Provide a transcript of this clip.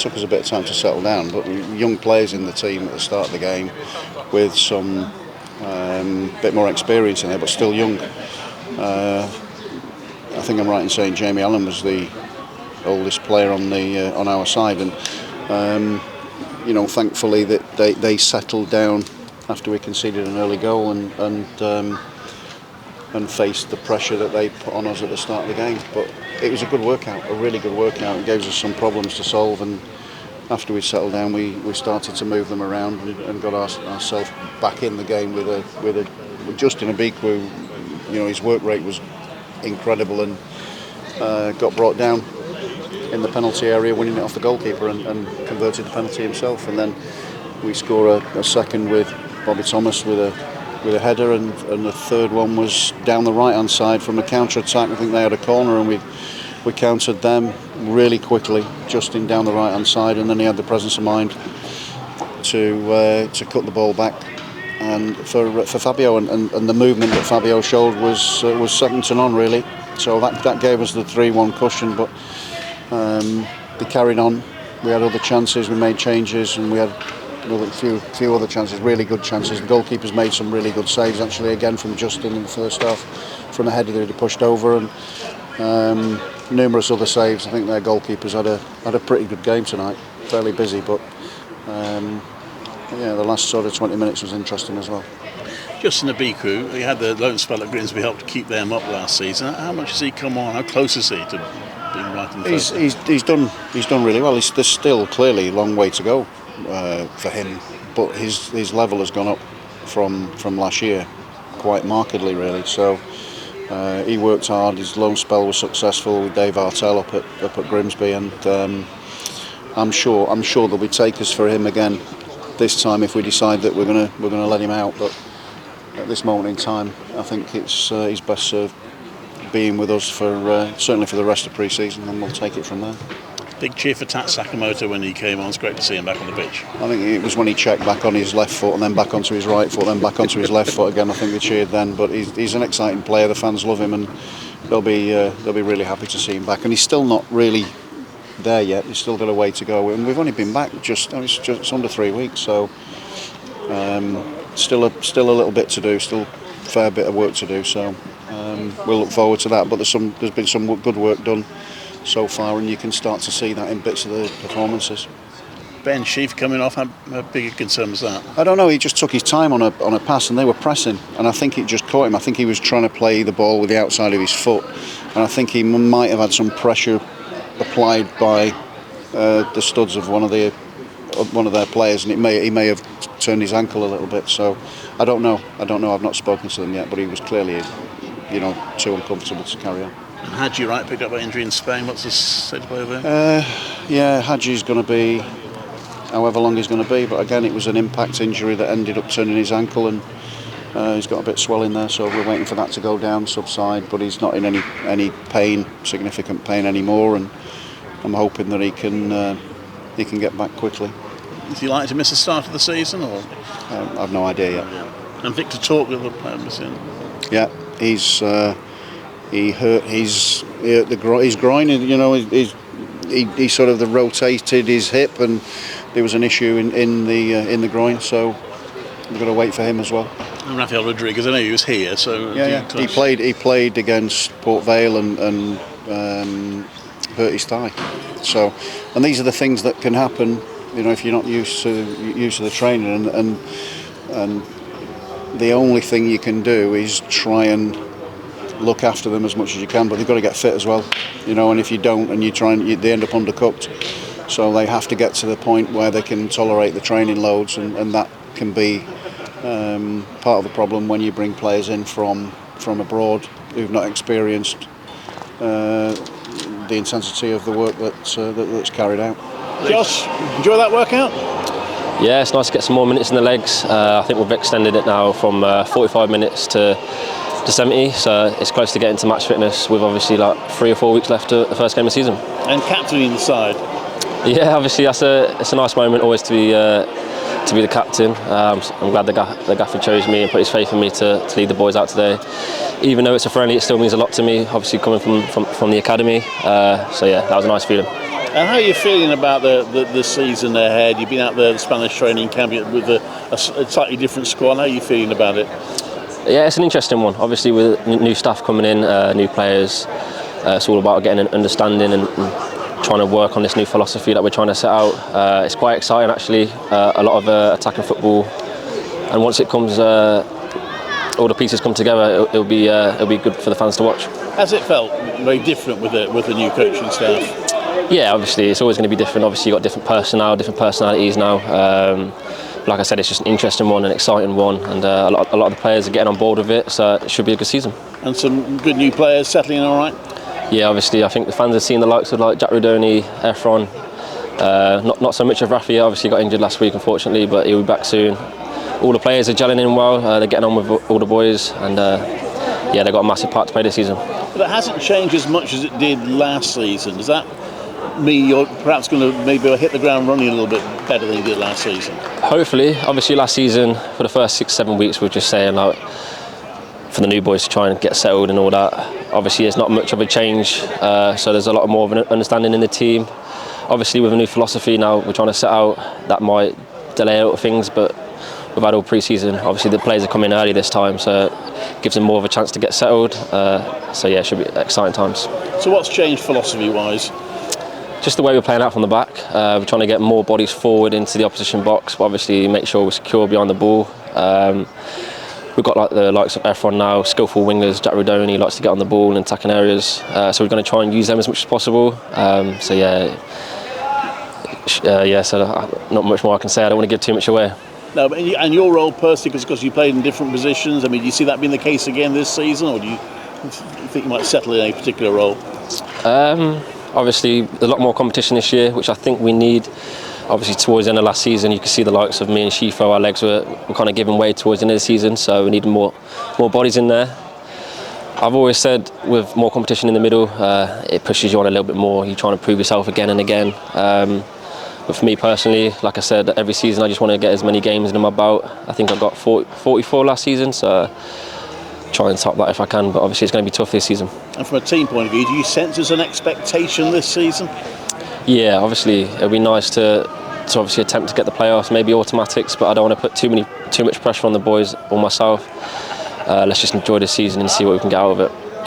took us a bit of time to settle down. But young players in the team at the start of the game, with some bit more experience in there, but still young. I think I'm right in saying Jamie Allen was the oldest player on our side, and thankfully that they settled down after we conceded an early goal and faced the pressure that they put on us at the start of the game. But it was a good workout, a really good workout. It gave us some problems to solve, and after we settled down, we started to move them around and got ourselves back in the game with Justin Abiku. His work rate was incredible, and got brought down in the penalty area, winning it off the goalkeeper and converted the penalty himself. And then we score a second with Bobby Thomas with a header, and the third one was down the right hand side from a counter attack. I think they had a corner, and we countered them really quickly, Justin down the right hand side, and then he had the presence of mind to cut the ball back. And for Fabio, and the movement that Fabio showed was second to none, really. So that gave us the 3-1 cushion, but they carried on. We had other chances, we made changes, and we had a few other chances, really good chances. The goalkeepers made some really good saves, actually, again from Justin in the first half, from a header that he pushed over, and numerous other saves. I think their goalkeepers had a pretty good game tonight. Fairly busy, but the last sort of 20 minutes was interesting as well. Justin Abiku, he had the loan spell at Grimsby, helped to keep them up last season. How much has he come on? How close is he to being right in the first? He's done really well. There's still clearly a long way to go for him, but his level has gone up from last year quite markedly, really. So he worked hard. His loan spell was successful with Dave Artell up at Grimsby, and I'm sure there'll be takers for him again this time if we decide that we're gonna let him out. But at this moment in time, I think he's best served being with us for certainly for the rest of pre-season, and we'll take it from there. Big cheer for Tat Sakamoto when he came on. It's great to see him back on the pitch. I think it was when he checked back on his left foot and then back onto his right foot, then back onto his left foot again. I think they cheered then. But he's an exciting player. The fans love him, and they'll be really happy to see him back. And he's still not really there yet. He's still got a way to go, and we've only been back just under 3 weeks. So still a little bit to do. Still a fair bit of work to do. So we'll look forward to that. But there's been some good work done so far, and you can start to see that in bits of the performances. Ben Sheaf coming off, how big a concern was that? I don't know, he just took his time on a pass, and they were pressing, and I think it just caught him. I think he was trying to play the ball with the outside of his foot, and I think he might have had some pressure applied by the studs of one of their players, and he may have turned his ankle a little bit. So I don't know, I've not spoken to them yet, but he was clearly too uncomfortable to carry on. And Hadji Wright picked up an injury in Spain. What's the state of play over there? Hadji's going to be however long he's going to be, but again it was an impact injury that ended up turning his ankle, and he's got a bit of swelling there, so we're waiting for that to go down, subside, but he's not in any pain, significant pain anymore, and I'm hoping that he can get back quickly. Is he likely to miss the start of the season, or? I've no idea yet. And Victor Tork, the other player missing. Yeah, he hurt his groin. He sort of rotated his hip, and there was an issue in the groin. So we've got to wait for him as well. And Rafael Rodriguez, I know he was here. So he played against Port Vale and hurt his thigh. So, and these are the things that can happen. If you're not used to the training, and the only thing you can do is try and look after them as much as you can, but they've got to get fit as well, and if you don't, and they end up undercooked. So they have to get to the point where they can tolerate the training loads, and that can be part of the problem when you bring players in from abroad who've not experienced the intensity of the work that's carried out. Josh, enjoy that workout? Yeah, it's nice to get some more minutes in the legs. I think we've extended it now from 45 minutes to 70, so it's close to getting to match fitness with obviously like 3 or 4 weeks left to the first game of the season. And captaining the side. Yeah, obviously it's a nice moment always to be the captain. I'm glad the gaffer chose me and put his faith in me to lead the boys out today. Even though it's a friendly, it still means a lot to me, obviously coming from the academy. So yeah, that was a nice feeling. And how are you feeling about the season ahead? You've been out there, the Spanish training camp with a slightly different squad. How are you feeling about it? Yeah, it's an interesting one. Obviously, with new staff coming in, new players, it's all about getting an understanding and trying to work on this new philosophy that we're trying to set out. It's quite exciting, actually. A lot of attacking football, and once it comes, all the pieces come together, it'll be good for the fans to watch. Has it felt very different with the new coaching staff? Yeah, obviously it's always going to be different. Obviously you've got different personnel, different personalities now. Like I said, it's just an interesting one, an exciting one, and a lot of the players are getting on board with it, so it should be a good season. And some good new players settling in all right? Yeah, obviously I think the fans have seen the likes of like Jack Rudoni, Efron. Not so much of Rafi, obviously got injured last week unfortunately, but he'll be back soon. All the players are gelling in well, they're getting on with all the boys, and yeah, they've got a massive part to play this season. But it hasn't changed as much as it did last season. Does that mean you're perhaps going to maybe hit the ground running a little bit better than you did last season? Hopefully. Obviously last season, for the first 6-7 weeks, we were just saying like, for the new boys to try and get settled and all that. Obviously it's not much of a change, so there's a lot more of an understanding in the team. Obviously with a new philosophy now we're trying to set out, that might delay a lot of things, but we've had all pre-season. Obviously the players are coming early this time, so it gives them more of a chance to get settled. So yeah, it should be exciting times. So what's changed philosophy-wise? Just the way we're playing out from the back. We're trying to get more bodies forward into the opposition box, but obviously make sure we're secure behind the ball. We've got like the likes of Efron now, skillful wingers. Jack Rudoni likes to get on the ball and attacking areas, so we're going to try and use them as much as possible. So yeah, so not much more I can say. I don't want to give too much away. No, but and your role personally, because you played in different positions, I mean, do you see that being the case again this season, or do you think you might settle in a particular role? Obviously, a lot more competition this year, which I think we need. Obviously, towards the end of last season, you could see the likes of me and Shifo, our legs were kind of giving way towards the end of the season, so we need more bodies in there. I've always said with more competition in the middle, it pushes you on a little bit more. You're trying to prove yourself again and again. But for me personally, like I said, every season I just want to get as many games in my belt. I think I got 44 last season, so try and top that if I can, but obviously it's going to be tough this season. And from a team point of view, do you sense there's an expectation this season? Yeah, obviously it'd be nice to obviously attempt to get the playoffs, maybe automatics, but I don't want to put too much pressure on the boys or myself. Let's just enjoy this season and see what we can get out of it.